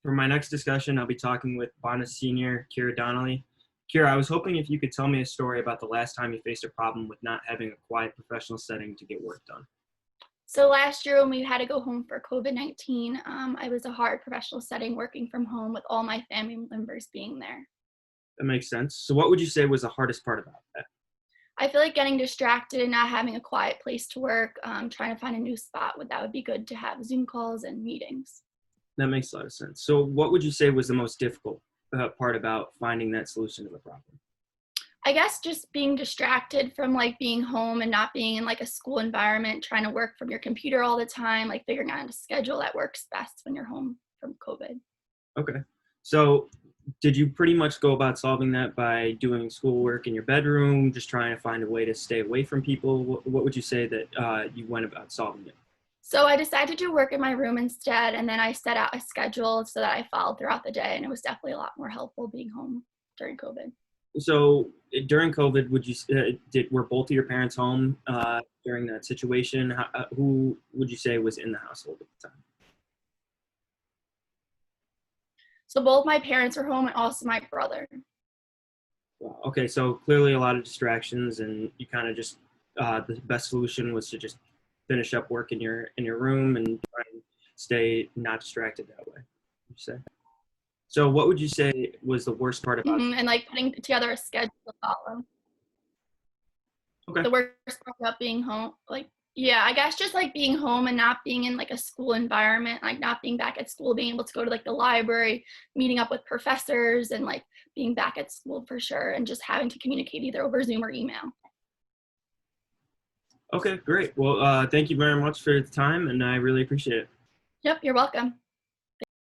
For my next discussion, I'll be talking with Bonus Senior Keara Donnelly. Keara, I was hoping if you could tell me a story about the last time you faced a problem with not having a quiet professional setting to get work done. So last year when we had to go home for COVID-19, I was a hard professional setting working from home with all my family members being there. That makes sense. So what would you say was the hardest part about that? I feel like getting distracted and not having a quiet place to work, trying to find a new spot that would be good to have Zoom calls and meetings. That makes a lot of sense. So what would you say was the most difficult part about finding that solution to the problem? I guess just being distracted from like being home and not being in like a school environment, trying to work from your computer all the time, like figuring out a schedule that works best when you're home from COVID. Okay. So did you pretty much go about solving that by doing schoolwork in your bedroom, just trying to find a way to stay away from people? What would you say that you went about solving it? So I decided to work in my room instead, and then I set out a schedule so that I followed throughout the day, and it was definitely a lot more helpful being home during COVID. So during COVID, were both of your parents home during that situation? Who would you say was in the household at the time? So both my parents were home and also my brother. Wow. Okay, so clearly a lot of distractions, and you kind of just the best solution was to just finish up work in your room and try and stay not distracted that way. Would you say? So what would you say was the worst part about? And like putting together a schedule to follow. Okay. The worst part about being home, like, yeah, I guess just like being home and not being in like a school environment, like not being back at school, being able to go to like the library, meeting up with professors and like being back at school for sure, and just having to communicate either over Zoom or email. Okay, great. Well, thank you very much for the time, and I really appreciate it. Yep, you're welcome.